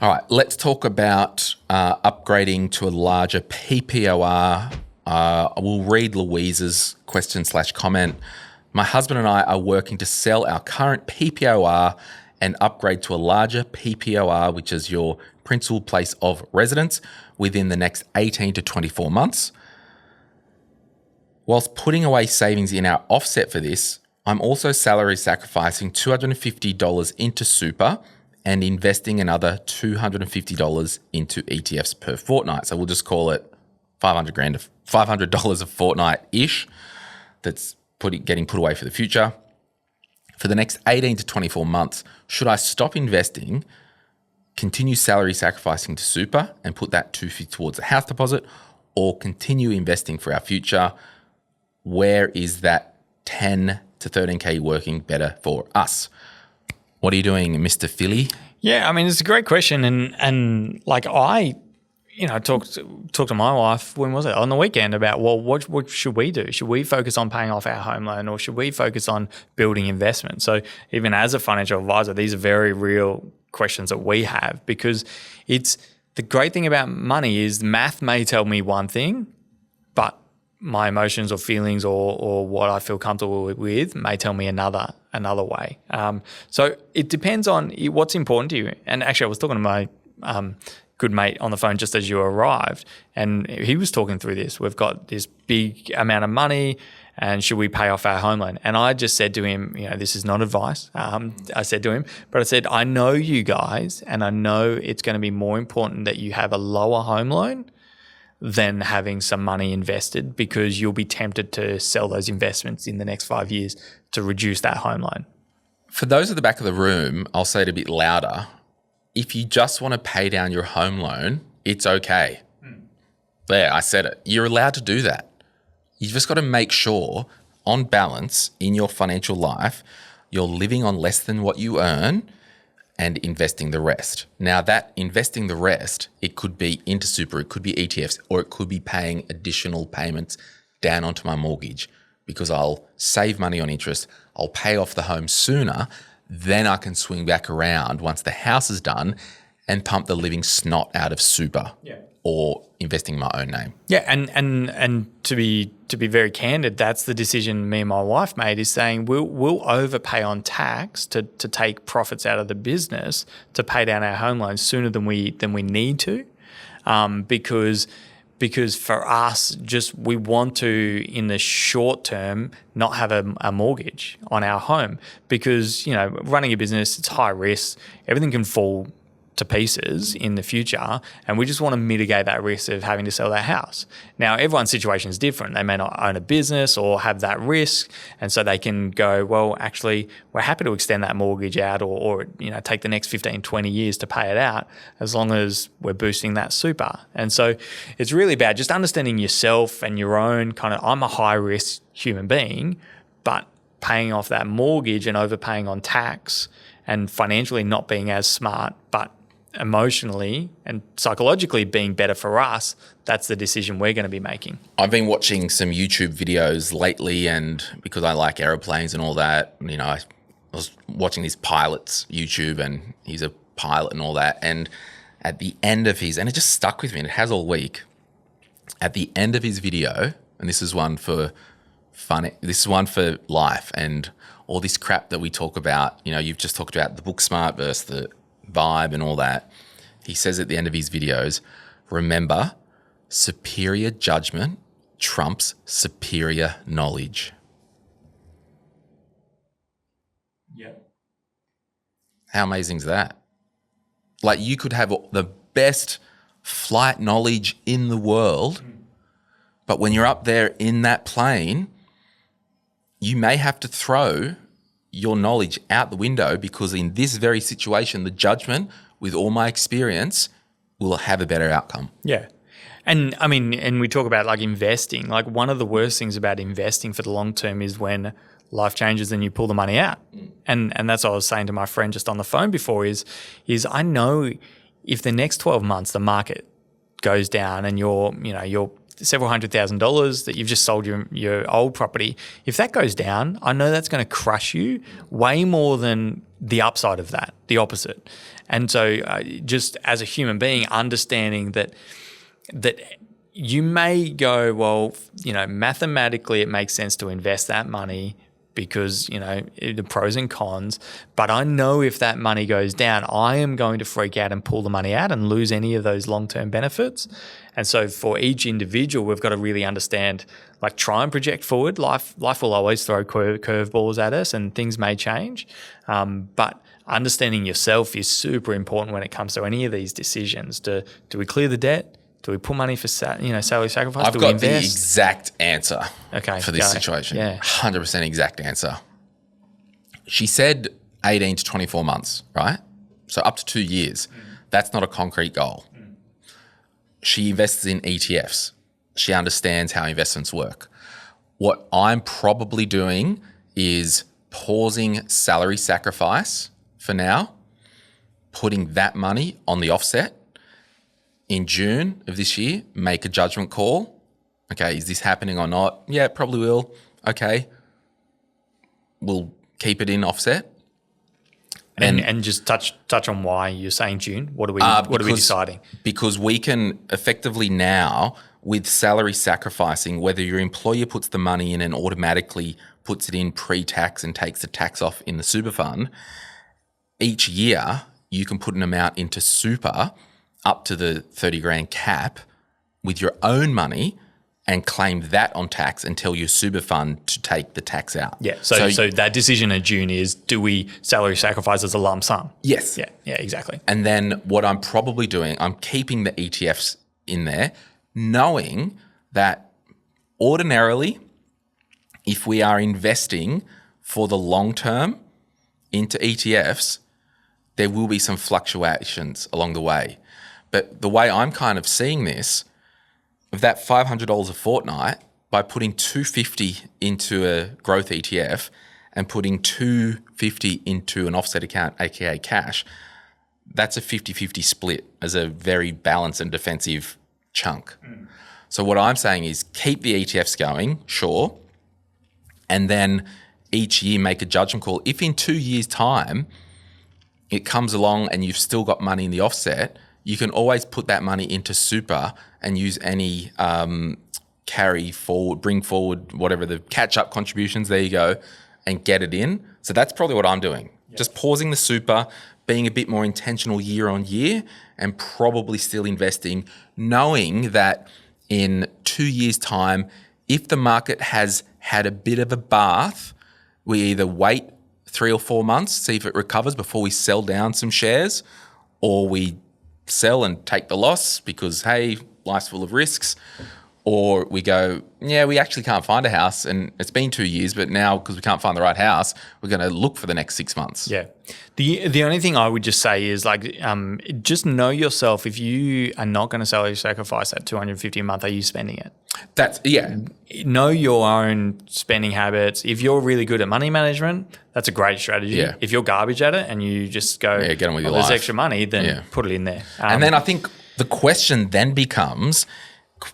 All right, let's talk about upgrading to a larger PPOR. We'll read Louise's question/comment. My husband and I are working to sell our current PPOR and upgrade to a larger PPOR, which is your principal place of residence, within the next 18 to 24 months. Whilst putting away savings in our offset for this, I'm also salary sacrificing $250 into super and investing another $250 into ETFs per fortnight. So we'll just call it $500 a fortnight-ish that's getting put away for the future. For the next 18 to 24 months, should I stop investing, continue salary sacrificing to super and put that $250 towards a house deposit, or continue investing for our future? Where is that 10 to 13K working better for us? What are you doing, Mr. Philly? Yeah, I mean, it's a great question. And like I talked to my wife, when was it? On the weekend about, well, what should we do? Should we focus on paying off our home loan, or should we focus on building investment? So even as a financial advisor, these are very real questions that we have, because it's the great thing about money is math may tell me one thing, but my emotions or feelings or what I feel comfortable with may tell me another way. So it depends on what's important to you. And actually, I was talking to my good mate on the phone just as you arrived, and he was talking through this. We've got this big amount of money, and should we pay off our home loan? And I just said to him, this is not advice. I said to him, but I said, I know you guys, and I know it's going to be more important that you have a lower home loan than having some money invested, because you'll be tempted to sell those investments in the next 5 years to reduce that home loan. For those at the back of the room, I'll say it a bit louder. If you just want to pay down your home loan, it's okay. There, I said it. You're allowed to do that. You've just got to make sure, on balance in your financial life, you're living on less than what you earn and investing the rest. Now, that investing the rest, it could be into super, it could be ETFs, or it could be paying additional payments down onto my mortgage, because I'll save money on interest, I'll pay off the home sooner, then I can swing back around once the house is done and pump the living snot out of super or investing in my own name. Yeah, and to be very candid, that's the decision me and my wife made, is saying we'll overpay on tax to take profits out of the business to pay down our home loans sooner than we need to, because for us, just we want to, in the short term, not have a mortgage on our home, because running a business, it's high risk, everything can fall to pieces in the future, and we just want to mitigate that risk of having to sell that house. Now, everyone's situation is different. They may not own a business or have that risk, and so they can go, well, actually, we're happy to extend that mortgage out or take the next 15, 20 years to pay it out, as long as we're boosting that super. And so it's really about just understanding yourself and your own kind of, I'm a high-risk human being, but paying off that mortgage and overpaying on tax and financially not being as smart, but emotionally and psychologically being better for us, that's the decision we're going to be making. I've been watching some YouTube videos lately, and because I like aeroplanes and all that, I was watching this pilot's YouTube, and he's a pilot and all that, and at the end of his, and it just stuck with me, and it has all week, at the end of his video, and this is one for fun, this is one for life, and all this crap that we talk about, you've just talked about the book smart versus the vibe and all that. He says at the end of his videos, remember, superior judgment trumps superior knowledge. Yeah. How amazing is that? Like, you could have the best flight knowledge in the world, but when you're up there in that plane, you may have to throw your knowledge out the window, because in this very situation, the judgment, with all my experience, will have a better outcome. Yeah. And I mean, and we talk about like investing, like one of the worst things about investing for the long term is when life changes and you pull the money out. And that's what I was saying to my friend just on the phone before is I know if the next 12 months the market goes down and you're several $100,000 that you've just sold your old property. If that goes down, I know that's going to crush you way more than the upside of that, the opposite. And so just as a human being, understanding that you may go, well, mathematically it makes sense to invest that money because, the pros and cons. But I know if that money goes down, I am going to freak out and pull the money out and lose any of those long-term benefits. And so for each individual, we've got to really understand, try and project forward. Life will always throw curveballs at us and things may change. But understanding yourself is super important when it comes to any of these decisions. Do we clear the debt? Do we put money for salary sacrifice? I've got the exact answer for this situation. Yeah. 100% exact answer. She said 18 to 24 months, right? So up to 2 years. That's not a concrete goal. She invests in ETFs. She understands how investments work. What I'm probably doing is pausing salary sacrifice for now, putting that money on the offset. In June of this year, make a judgment call. Okay, is this happening or not? Yeah, it probably will. Okay, we'll keep it in offset. And just touch on why you're saying June. What are we deciding? Because we can effectively now, with salary sacrificing, whether your employer puts the money in and automatically puts it in pre-tax and takes the tax off in the super fund, each year you can put an amount into super up to the 30 grand cap with your own money and claim that on tax and tell your super fund to take the tax out. Yeah. So that decision in June is, do we salary sacrifice as a lump sum? Yes. Yeah, exactly. And then what I'm probably doing, I'm keeping the ETFs in there, knowing that ordinarily, if we are investing for the long term into ETFs, there will be some fluctuations along the way. But the way I'm kind of seeing this, of that $500 a fortnight, by putting $250 into a growth ETF and putting $250 into an offset account, aka cash, that's a 50-50 split as a very balanced and defensive chunk. So what I'm saying is keep the ETFs going, sure, and then each year make a judgment call. If in 2 years' time it comes along and you've still got money in the offset, you can always put that money into super and use any carry forward, bring forward, whatever the catch-up contributions, there you go, and get it in. So that's probably what I'm doing. Yep. Just pausing the super, being a bit more intentional year on year, and probably still investing, knowing that in 2 years' time, if the market has had a bit of a bath, we either wait 3 or 4 months, see if it recovers before we sell down some shares, or we sell and take the loss because, hey, life's full of risks. Or we go, yeah, we actually can't find a house and it's been 2 years, but now because we can't find the right house, we're going to look for the next 6 months. Yeah. The only thing I would just say is just know yourself. If you are not going to salary sacrifice that $250 a month, are you spending it? Know your own spending habits. If you're really good at money management, that's a great strategy. Yeah. If you're garbage at it and you just go, get on with your life. There's extra money, then put it in there. And then I think the question then becomes,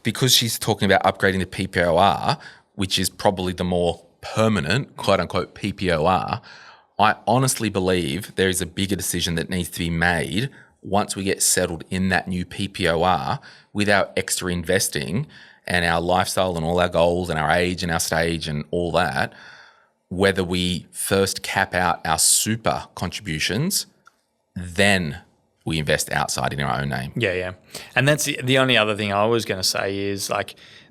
because she's talking about upgrading the PPOR, which is probably the more permanent, quote unquote, PPOR, I honestly believe there is a bigger decision that needs to be made once we get settled in that new PPOR with our extra investing and our lifestyle and all our goals and our age and our stage and all that, whether we first cap out our super contributions, then we invest outside in our own name. Yeah. And that's the only other thing I was going to say is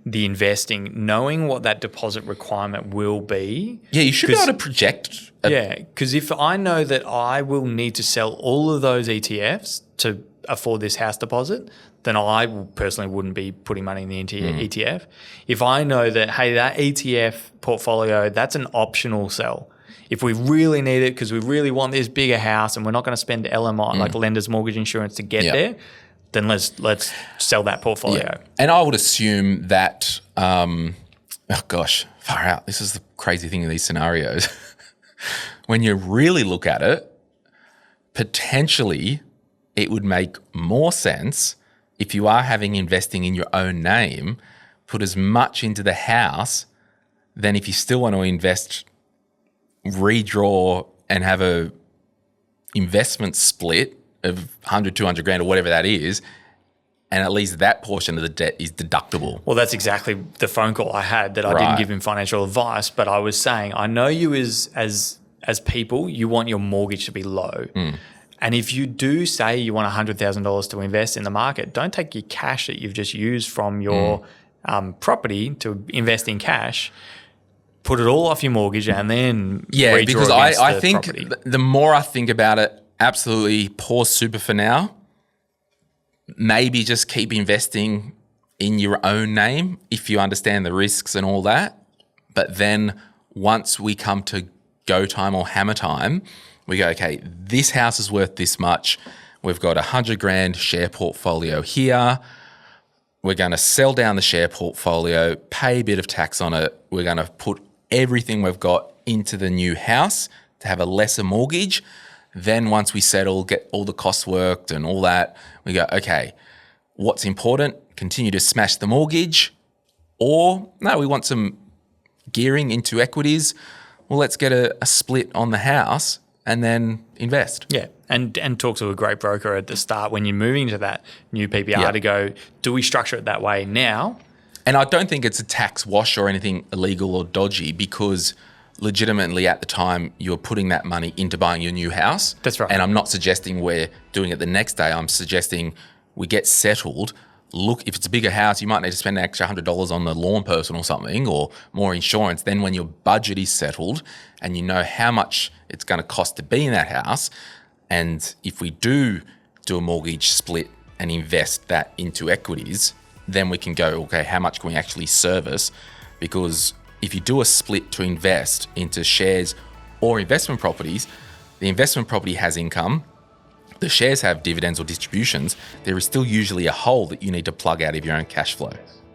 the investing, knowing what that deposit requirement will be. Yeah, you should be able to project. Because if I know that I will need to sell all of those ETFs to afford this house deposit, then I personally wouldn't be putting money in the ETF. If I know that, hey, that ETF portfolio, that's an optional sell. If we really need it because we really want this bigger house and we're not going to spend LMI, like lender's mortgage insurance, to get there, then let's sell that portfolio. Yeah. And I would assume that, far out. This is the crazy thing in these scenarios. When you really look at it, potentially it would make more sense if you are having investing in your own name put as much into the house, then if you still want to invest, redraw and have a investment split of 100, 200 grand or whatever that is, and at least that portion of the debt is deductible. Well, that's exactly the phone call I had, that I didn't give him financial advice, but I was saying, I know you as people, you want your mortgage to be low. And if you do say you want $100,000 to invest in the market, don't take your cash that you've just used from your property to invest in cash. Put it all off your mortgage and then redraw because against I the think property. the more I think about it, absolutely pause super for now. Maybe just keep investing in your own name if you understand the risks and all that. But then once we come to go time or hammer time, we go, okay, this house is worth this much. We've got $100 grand share portfolio here. We're going to sell down the share portfolio, pay a bit of tax on it. We're going to put everything we've got into the new house to have a lesser mortgage. Then once we settle, get all the costs worked and all that, we go, okay, what's important? Continue to smash the mortgage, or no, we want some gearing into equities. Well, let's get a split on the house and then invest. Yeah, and talk to a great broker at the start when you're moving to that new PPR to go, do we structure it that way now? And I don't think it's a tax wash or anything illegal or dodgy, because legitimately at the time you're putting that money into buying your new house. That's right. And I'm not suggesting we're doing it the next day. I'm suggesting we get settled. Look, if it's a bigger house, you might need to spend an extra $100 on the lawn person or something, or more insurance. Then when your budget is settled and you know how much it's going to cost to be in that house, and if we do a mortgage split and invest that into equities, then we can go, okay, how much can we actually service? Because if you do a split to invest into shares or investment properties, the investment property has income, the shares have dividends or distributions, there is still usually a hole that you need to plug out of your own cash flow.